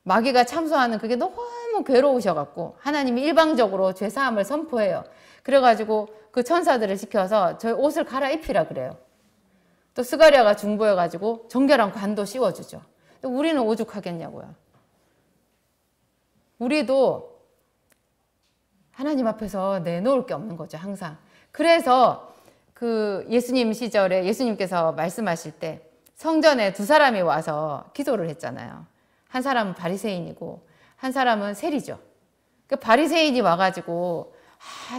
마귀가 참소하는 그게 너무 괴로우셔갖고 하나님이 일방적으로 죄사함을 선포해요. 그래가지고 그 천사들을 시켜서 저희 옷을 갈아입히라 그래요. 또 스가랴가 중보해가지고 정결한 관도 씌워주죠. 또 우리는 오죽하겠냐고요. 우리도 하나님 앞에서 내놓을 게 없는 거죠, 항상. 그래서 그 예수님 시절에 예수님께서 말씀하실 때 성전에 두 사람이 와서 기도를 했잖아요. 한 사람은 바리새인이고 한 사람은 세리죠. 그 바리새인이 와가지고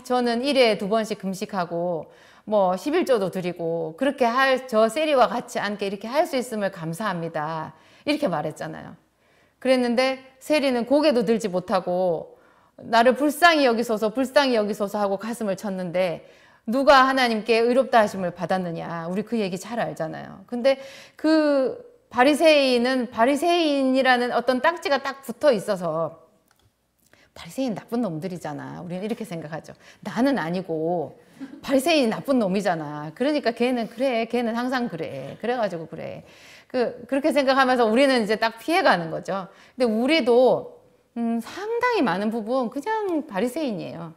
저는 1회에 2번씩 금식하고 뭐 11조도 드리고 그렇게 저 세리와 같이 앉게 이렇게 할 수 있음을 감사합니다. 이렇게 말했잖아요. 그랬는데 세리는 고개도 들지 못하고 나를 불쌍히 여기소서 불쌍히 여기소서 하고 가슴을 쳤는데 누가 하나님께 의롭다 하심을 받았느냐. 우리 그 얘기 잘 알잖아요. 근데 그 바리새인은 바리새인이라는 어떤 딱지가 딱 붙어 있어서 바리새인 나쁜 놈들이잖아. 우리는 이렇게 생각하죠. 나는 아니고 바리새인이 나쁜 놈이잖아. 그러니까 걔는 그래. 걔는 항상 그래. 그래가지고 그래. 그렇게 생각하면서 우리는 이제 딱 피해가는 거죠. 근데 우리도 상당히 많은 부분 그냥 바리새인이에요.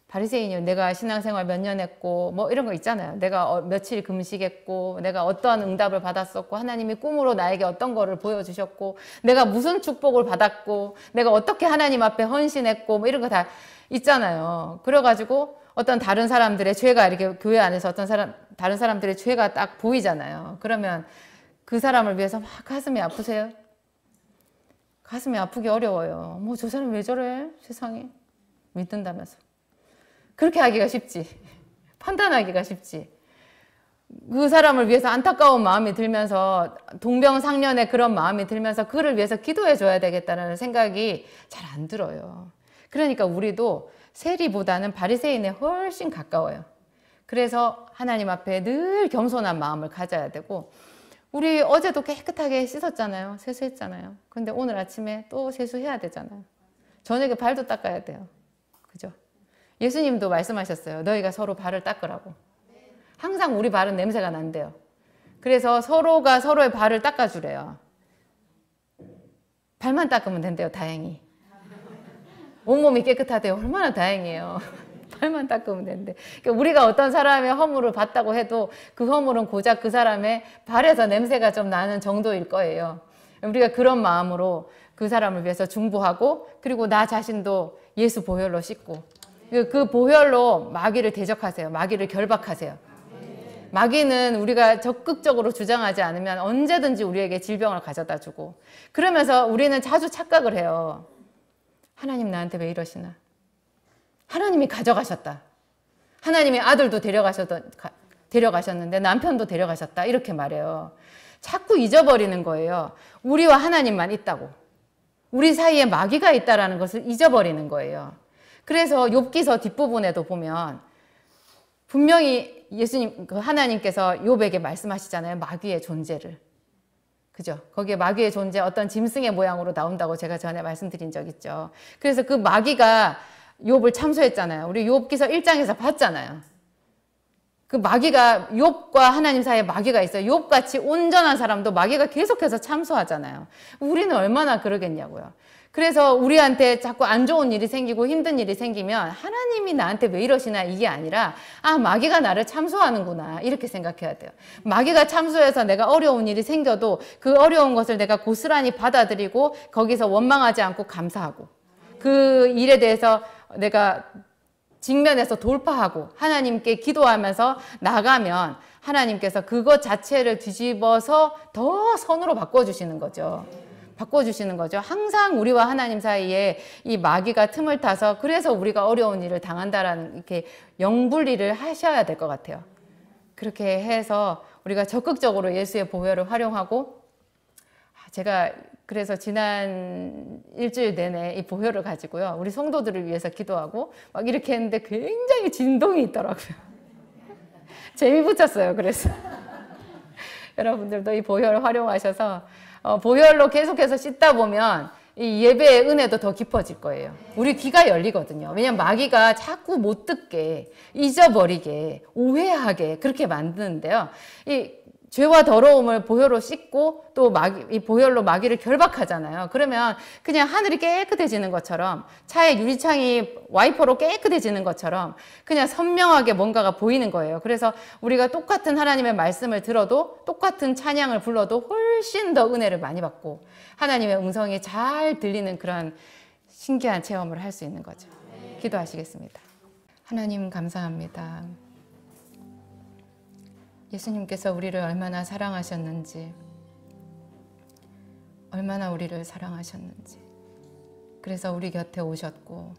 바리새인이요. 내가 신앙생활 몇 년 했고 뭐 이런 거 있잖아요. 내가 며칠 금식했고 내가 어떠한 응답을 받았었고 하나님이 꿈으로 나에게 어떤 거를 보여주셨고 내가 무슨 축복을 받았고 내가 어떻게 하나님 앞에 헌신했고 뭐 이런 거 다 있잖아요. 그래가지고 어떤 다른 사람들의 죄가 이렇게 교회 안에서 다른 사람들의 죄가 딱 보이잖아요. 그러면 그 사람을 위해서 막 가슴이 아프세요? 가슴이 아프기 어려워요. 뭐 저 사람 왜 저래? 세상에. 믿는다면서. 그렇게 하기가 쉽지. 판단하기가 쉽지. 그 사람을 위해서 안타까운 마음이 들면서 동병상련의 그런 마음이 들면서 그를 위해서 기도해 줘야 되겠다는 생각이 잘 안 들어요. 그러니까 우리도 세리보다는 바리새인에 훨씬 가까워요. 그래서 하나님 앞에 늘 겸손한 마음을 가져야 되고 우리 어제도 깨끗하게 씻었잖아요. 세수했잖아요. 근데 오늘 아침에 또 세수해야 되잖아요. 저녁에 발도 닦아야 돼요. 그죠? 예수님도 말씀하셨어요. 너희가 서로 발을 닦으라고. 항상 우리 발은 냄새가 난대요. 그래서 서로가 서로의 발을 닦아주래요. 발만 닦으면 된대요. 다행히. 온몸이 깨끗하대요. 얼마나 다행이에요. 발만 닦으면 된대. 그러니까 우리가 어떤 사람의 허물을 봤다고 해도 그 허물은 고작 그 사람의 발에서 냄새가 좀 나는 정도일 거예요. 우리가 그런 마음으로 그 사람을 위해서 중보하고 그리고 나 자신도 예수 보혈로 씻고 그 보혈로 마귀를 대적하세요. 마귀를 결박하세요. 마귀는 우리가 적극적으로 주장하지 않으면 언제든지 우리에게 질병을 가져다 주고, 그러면서 우리는 자주 착각을 해요. 하나님 나한테 왜 이러시나? 하나님이 가져가셨다. 하나님이 아들도 데려가셨는데 남편도 데려가셨다. 이렇게 말해요. 자꾸 잊어버리는 거예요. 우리와 하나님만 있다고. 우리 사이에 마귀가 있다라는 것을 잊어버리는 거예요. 그래서 욥기서 뒷부분에도 보면 분명히 예수님, 하나님께서 욥에게 말씀하시잖아요. 마귀의 존재를. 그죠? 거기에 마귀의 존재, 어떤 짐승의 모양으로 나온다고 제가 전에 말씀드린 적 있죠. 그래서 그 마귀가 욥을 참소했잖아요. 우리 욥기서 1장에서 봤잖아요. 그 마귀가, 욥과 하나님 사이에 마귀가 있어요. 욥같이 온전한 사람도 마귀가 계속해서 참소하잖아요. 우리는 얼마나 그러겠냐고요. 그래서 우리한테 자꾸 안 좋은 일이 생기고 힘든 일이 생기면 하나님이 나한테 왜 이러시나 이게 아니라, 아, 마귀가 나를 참소하는구나 이렇게 생각해야 돼요. 마귀가 참소해서 내가 어려운 일이 생겨도 그 어려운 것을 내가 고스란히 받아들이고 거기서 원망하지 않고 감사하고, 그 일에 대해서 내가 직면해서 돌파하고 하나님께 기도하면서 나가면 하나님께서 그것 자체를 뒤집어서 더 선으로 바꿔주시는 거죠. 바꿔주시는 거죠. 항상 우리와 하나님 사이에 이 마귀가 틈을 타서, 그래서 우리가 어려운 일을 당한다라는, 이렇게 영분리를 하셔야 될 것 같아요. 그렇게 해서 우리가 적극적으로 예수의 보혈을 활용하고, 제가 그래서 지난 일주일 내내 이 보혈을 가지고요, 우리 성도들을 위해서 기도하고 막 이렇게 했는데 굉장히 진동이 있더라고요. 재미 붙였어요. 그래서 여러분들도 이 보혈을 활용하셔서 보혈로 계속해서 씻다 보면 이 예배의 은혜도 더 깊어질 거예요. 우리 귀가 열리거든요. 왜냐면 마귀가 자꾸 못 듣게, 잊어버리게, 오해하게 그렇게 만드는데요. 이 죄와 더러움을 보혈로 씻고 또 이 보혈로 마귀를 결박하잖아요. 그러면 그냥 하늘이 깨끗해지는 것처럼, 차의 유리창이 와이퍼로 깨끗해지는 것처럼 그냥 선명하게 뭔가가 보이는 거예요. 그래서 우리가 똑같은 하나님의 말씀을 들어도, 똑같은 찬양을 불러도 훨씬 더 은혜를 많이 받고 하나님의 음성이 잘 들리는 그런 신기한 체험을 할 수 있는 거죠. 기도하시겠습니다. 하나님 감사합니다. 예수님께서 우리를 얼마나 사랑하셨는지, 얼마나 우리를 사랑하셨는지, 그래서 우리 곁에 오셨고,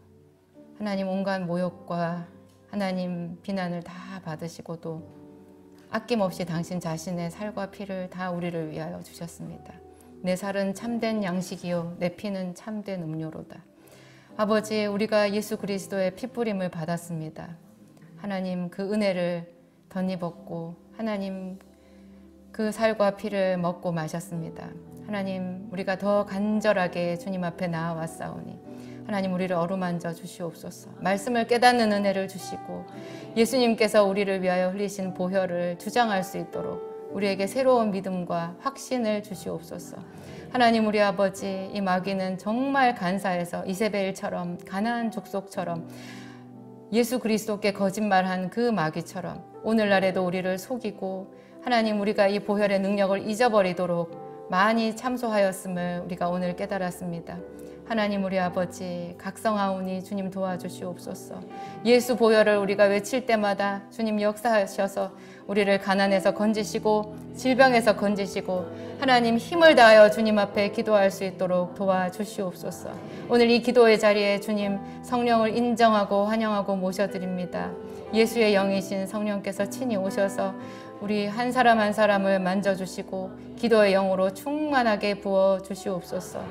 하나님 온갖 모욕과 하나님 비난을 다 받으시고도 아낌없이 당신 자신의 살과 피를 다 우리를 위하여 주셨습니다. 내 살은 참된 양식이요 내 피는 참된 음료로다. 아버지, 우리가 예수 그리스도의 피뿌림을 받았습니다. 하나님 그 은혜를 덧입었고 하나님 그 살과 피를 먹고 마셨습니다. 하나님, 우리가 더 간절하게 주님 앞에 나아왔사오니 하나님 우리를 어루만져 주시옵소서. 말씀을 깨닫는 은혜를 주시고 예수님께서 우리를 위하여 흘리신 보혈을 주장할 수 있도록 우리에게 새로운 믿음과 확신을 주시옵소서. 하나님, 우리 아버지, 이 마귀는 정말 간사해서 이세벨처럼, 가나안 족속처럼, 예수 그리스도께 거짓말한 그 마귀처럼 오늘날에도 우리를 속이고, 하나님 우리가 이 보혈의 능력을 잊어버리도록 많이 참소하였음을 우리가 오늘 깨달았습니다. 하나님 우리 아버지, 각성하오니 주님 도와주시옵소서. 예수 보혈을 우리가 외칠 때마다 주님 역사하셔서 우리를 가난에서 건지시고 질병에서 건지시고 하나님 힘을 다하여 주님 앞에 기도할 수 있도록 도와주시옵소서. 오늘 이 기도의 자리에 주님 성령을 인정하고 환영하고 모셔드립니다. 예수의 영이신 성령께서 친히 오셔서 우리 한 사람 한 사람을 만져주시고 기도의 영으로 충만하게 부어주시옵소서.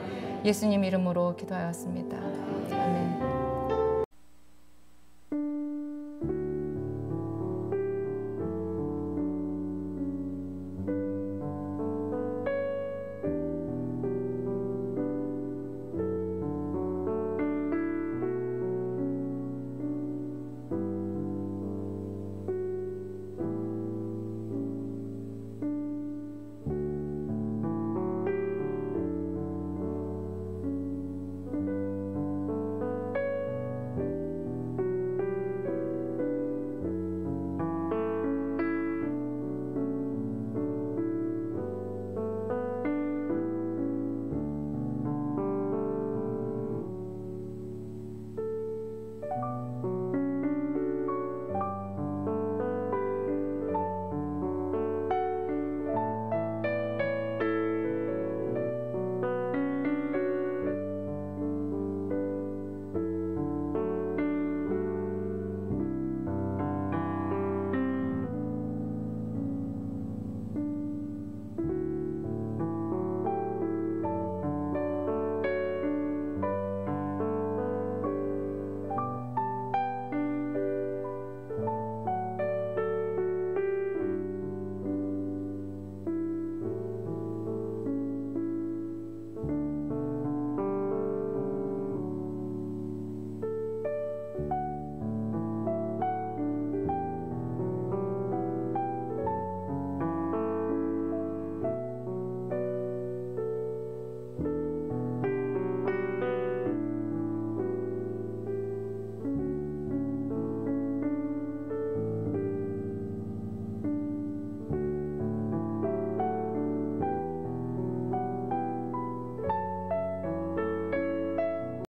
예수님 이름으로 기도하였습니다.